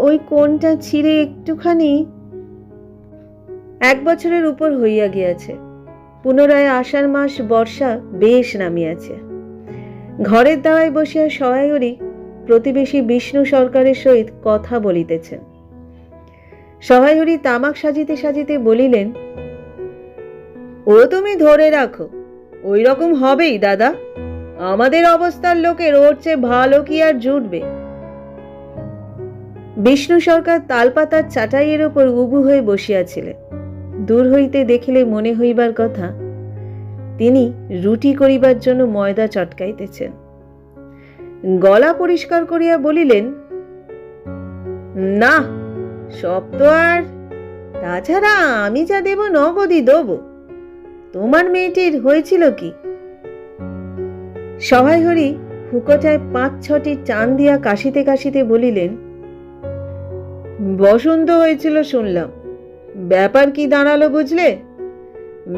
ওই কোণটা ছিঁড়ে একটুখানি। 1 বছরের উপর হইয়া গিয়াছে। পুনরায় আষাঢ় মাস বর্ষা বেশ নামিয়াছে। ঘরের দাওয়ায় বসিয়া সহায়রী প্রতিবেশী বিষ্ণু সরকারের সহিত কথা বলিতেছেন। সহায়রী তামাক সাজিতে সাজিতে বলিলেন, ও তুমি ধরে রাখো, ওই রকম হবেই দাদা। আমাদের অবস্থার লোকের ওর চেয়ে ভালো কি আর জুটবে। বিষ্ণু সরকার তালপাতার চাটাইয়ের ওপর উবু হয়ে বসিয়াছিলেন। দূর হইতে দেখিলে মনে হইবার কথা তিনি রুটি করিবার জন্য ময়দা চটকাইতেছেন। গলা পরিষ্কার করিয়া বলিলেন, না, সব তো আর, তাছাড়া আমি যা দেব নগদই দেব। তোমার মেয়েটির হয়েছিল কি? সহায়হরি হুকোটায় 5-6টি চান দিয়া কাশিতে কাশিতে বলিলেন, বসন্ত হয়েছিল শুনলাম। ব্যাপার কি দাঁড়ালো বুঝলে?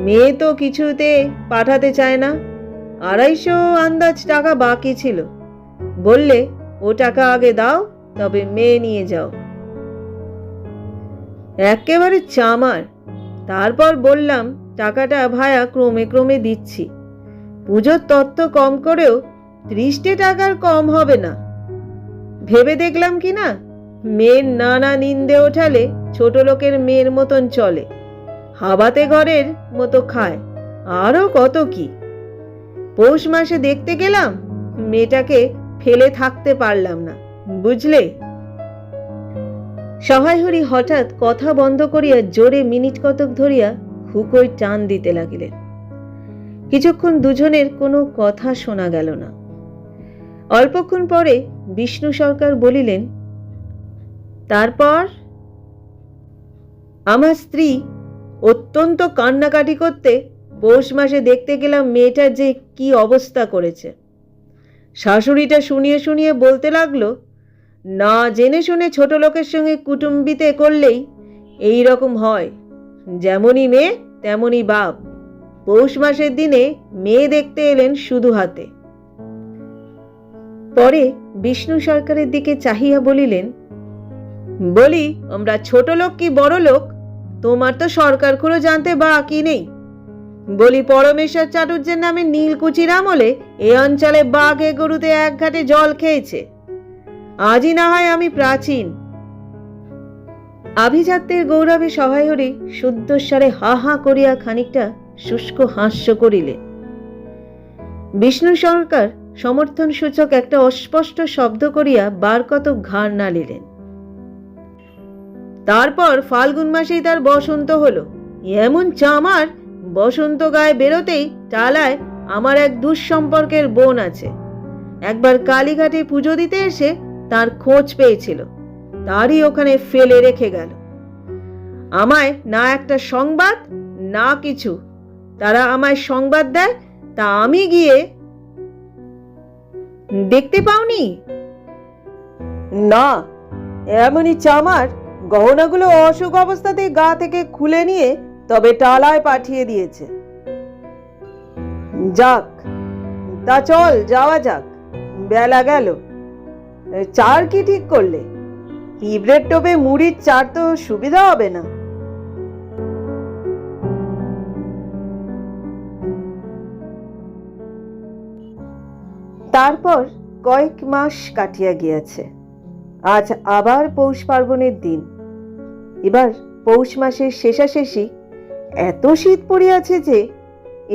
মেয়ে তো কিছুতে পাঠাতে চায় না। 250 আন্দাজ টাকা বাকি ছিল। বললে ও টাকা আগে দাও, তবে মেয়ে নিয়ে যাও। একেবারে চামার। তারপর বললাম টাকাটা ভায়া ক্রমে ক্রমে দিচ্ছি। পুজোর তত্ত্ব কম করেও 30 টাকার কম হবে না। ভেবে দেখলাম কি না, মেয়ের নানা নিন্দে ওঠালে ছোট লোকের মেয়ের মতন চলে, হাবাতে ঘরের মতো খায়, আরো কত কি। পৌষ মাসে দেখতে গেলাম, মেয়েটাকে ফেলে থাকতে পারলাম না, বুঝলে। সহায়হরি হঠাৎ কথা বন্ধ করিয়া জোরে মিনিট কতক ধরিয়া হুকোয় টান দিতে লাগিলেন। কিছুক্ষণ দুজনের কোনো কথা শোনা গেল না। অল্পক্ষণ পরে বিষ্ণু সরকার বলিলেন, তারপর? আমার স্ত্রী অত্যন্ত কান্নাকাটি করতে পৌষ মাসে দেখতে গেলাম মেয়েটার যে কি অবস্থা করেছে। শাশুড়িটা শুনিয়ে শুনিয়ে বলতে লাগলো, না জেনে শুনে ছোট লোকের সঙ্গে কুটুম্বিতে করলেই এই রকম হয়, যেমনই মেয়ে তেমনই বাপ। পৌষ মাসের দিনে মেয়ে দেখতে এলেন শুধু হাতে। পরে বিষ্ণু সরকারের দিকে চাহিয়া বলিলেন, বলি আমরা ছোট লোক কি বড় লোক, তোমার তো সরকার খুঁড়ো জানতে বাকি নেই। বলি পরমেশ্বর চাটুর্যের নামে নীলকুচির আমলে এ অঞ্চলে বাঘে গরুতে এক ঘাটে জল খেয়েছে। আজই না হয় আমি প্রাচীন। আভিজাত্যের গৌরবে সহায়হরি শুদ্ধস্বরে হা হা করিয়া খানিকটা শুষ্ক হাস্য করিলেন। বিষ্ণু সরকার সমর্থন সূচক একটা অস্পষ্ট শব্দ করিয়া বার কত ঘাড় নাড়িলেন। তারপর ফাল্গুন মাসেই তার বসন্ত হলো। এমন চামার, বসন্ত গায়ে বেরোতেই টালায় আমার এক দুঃসম্পর্কের বোন আছে। একবার কালীঘাটে পুজো দিতে এসে তার খোঁজ পেয়েছিল, তারই ওখানে ফেলে রেখে গেল। আমায় না একটা সংবাদ না কিছু। তারা আমায় সংবাদ দেয়, তা আমি গিয়ে দেখতে পাওনি? না, এমনই চামার গহনাগুলো অসুখ অবস্থাতে গা থেকে খুলে নিয়ে তবে টালায় পাঠিয়ে দিয়েছে। যাক, তা চল যাওয়া যাক, বেলা গেল। চার কি ঠিক করলে? পিঁপড়ের টোপে মুড়ির চার তো সুবিধা হবে না। তারপর কয়েক মাস কাটিয়া গিয়াছে। আজ আবার পৌষ পার্বণের দিন। এবার পৌষ মাসের শেষাশেষি এত শীত পড়িয়াছে যে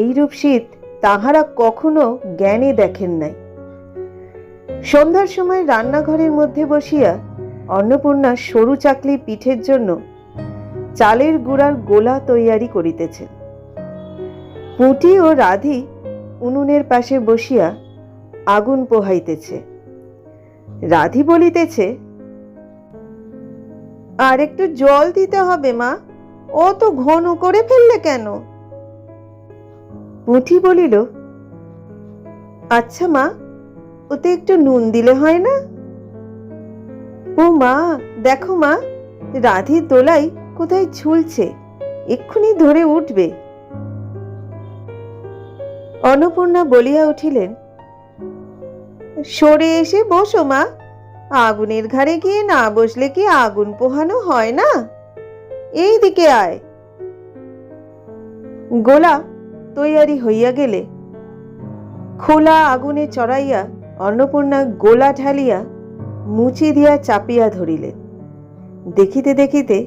এইরূপ শীত তাহারা কখনো জ্ঞানে দেখেন নাই। সন্ধ্যার সময় রান্নাঘরের মধ্যে বসিয়া অন্নপূর্ণা সরু চাকলি পিঠের জন্য চালের গুঁড়ার গোলা তৈয়ারি করিতেছেন। পুঁটি ও রাধি উনুনের পাশে বসিয়া আগুন পোহাইতেছে। রাধি বলিতেছে, আর একটু জল দিতে হবে মা, ও তো ঘন করে ফেললে কেন? পুঁটি বলিল, আচ্ছা মা, ওতে একটু নুন দিলে হয় না? ও মা, দেখো মা, রাধির দোলাই কোথায় ঝুলছে, এক্ষুনি ধরে উঠবে। অন্নপূর্ণা বলিয়া উঠিলেন, সরে এসে বসো মা, আগুনের ঘাড়ে গিয়ে না বসলে কি আগুন পোহানো হয় না? এই দিকে আয়। গোলা তৈয়ারি হইয়া গেলে খোলা আগুনে চড়াইয়া অন্নপূর্ণা গোলা ঢালিয়া মুচি দিয়া চাপিয়া ধরিলেন। দেখিতে দেখিতে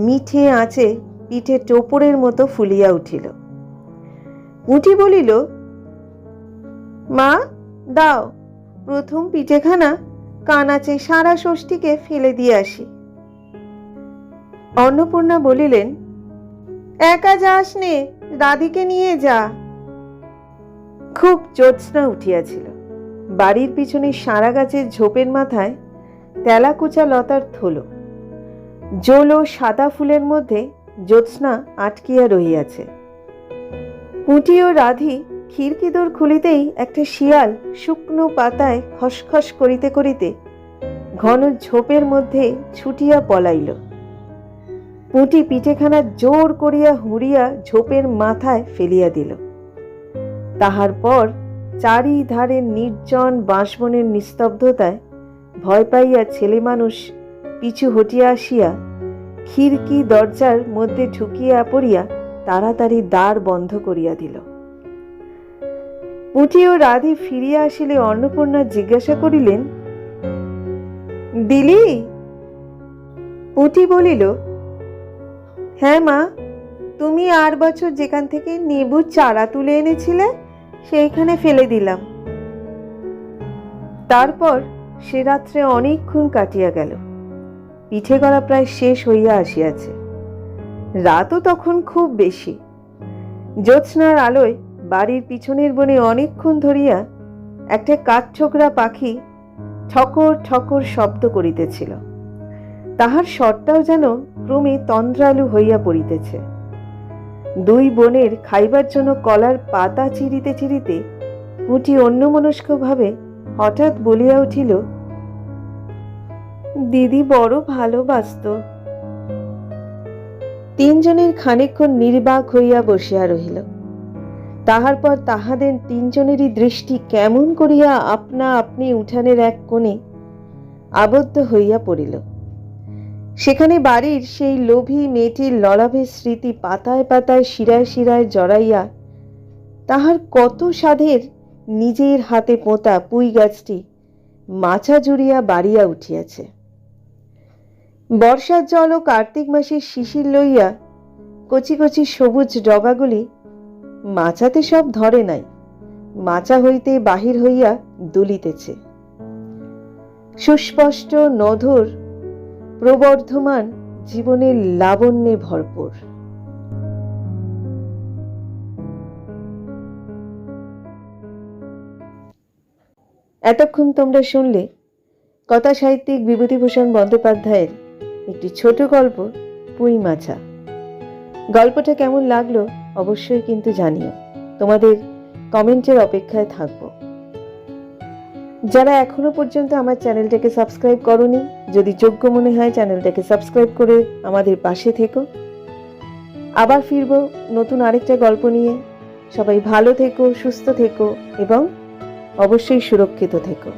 মিঠে আঁচে পিঠে টোপরের মতো ফুলিয়া উঠিল। পুঁটি বলিল, মা দাও, প্রথম পিঠেখানা কানাচে সারা ষষ্ঠীকে ফেলে দিয়ে আসি। অন্নপূর্ণা বলিলেন, একা যাস নে, রাধিকে নিয়ে যা। খুব জ্যোৎস্না উঠিয়াছিল। বাড়ির পিছনে সারা গাছের ঝোপের মাথায় তেলাকুচা লতার থলো। জোলো সাদা ফুলের মধ্যে জ্যোৎস্না আটকিয়া রহিয়াছে। পুঁটি ও রাধি খিড়কি দোর খুলিতেই একটা শিয়াল শুকনো পাতায় খসখস করিতে করিতে ঘন ঝোপের মধ্যে ছুটিয়া পলাইল। পুঁটি পিঠেখানা জোর করিয়া হুঁড়িয়া ঝোপের মাথায় ফেলিয়া দিল। তাহার পর চারিধারে নির্জন বাঁশবনের নিস্তব্ধতায় ভয় পাইয়া ছেলে মানুষ পিছু হটিয়া আসিয়া খিড়কি দরজার মধ্যে ঢুকিয়া পড়িয়া তাড়াতাড়ি দ্বার বন্ধ করিয়া দিল। পুঁটি ও রাধি ফিরিয়া আসিলে অন্নপূর্ণা জিজ্ঞাসা করিলেন, দিলি? পুঁটি বলিল, হ্যাঁ মা, তুমি 8 বছর যেখান থেকে নেবুর চারা তুলে এনেছিলে সেইখানে ফেলে দিলাম। তারপর সে রাত্রে অনেকক্ষণ কাটিয়া গেল। পিঠে করা প্রায় শেষ হইয়া আসিয়াছে। রাতও তখন খুব বেশি। জ্যোৎস্নার আলোয় বাড়ির পিছনের বনে অনেকক্ষণ ধরিয়া একটা কাঠঠোকরা পাখি ঠকর ঠকর শব্দ করিতেছিল। তাহার স্বরটাও যেন ক্রমে তন্দ্রালু হইয়া পড়িতেছে। দুই বোনের খাইবার জন্য কলার পাতা চিরিতে চিরিতে পুঁটি অন্যমনস্কভাবে হঠাৎ বলিয়া উঠিল, দিদি বড় ভালোবাসত। তিনজনের খানিকক্ষণ নির্বাক হইয়া বসিয়া রহিল। তাহার পর তাহাদের তিনজনেরই দৃষ্টি কেমন করিয়া আপনা আপনি উঠানের এক কোণে আবদ্ধ হইয়া পড়িল। সেখানে বাড়ির সেই লোভী মেয়েটির ললাভের স্মৃতি পাতায় পাতায় শিরায় শিরায় জড়াইয়া তাহার কত সাধের নিজের হাতে পোঁতা পুঁই গাছটি মাচা জুড়িয়া বাড়িয়া উঠিয়াছে। বর্ষার জল ও কার্তিক মাসের শিশির লইয়া কচি কচি সবুজ ডগাগুলি মাচাতে সব ধরে নাই, মাচা হইতে বাহির হইয়া দুলিতেছে। সুস্পষ্ট নধর প্রবর্ধমান জীবনের লাবণ্যে ভরপুর। এতক্ষণ তোমরা শুনলে কথা সাহিত্যিক বিভূতিভূষণ বন্দ্যোপাধ্যায়ের একটি ছোট গল্প পুঁই মাছা। গল্পটা কেমন লাগলো অবশ্যই কিন্তু জানিও, তোমাদের কমেন্টের অপেক্ষায় থাকব। যারা এখনো পর্যন্ত আমার চ্যানেলটাকে সাবস্ক্রাইব করোনি, যদি যোগ্য মনে হয় চ্যানেলটাকে সাবস্ক্রাইব করে আমাদের পাশে থেকো। আবার ফিরবো নতুন আরেকটা গল্প নিয়ে। সবাই ভালো থেকো, সুস্থ থেকো এবং অবশ্যই সুরক্ষিত থেকো।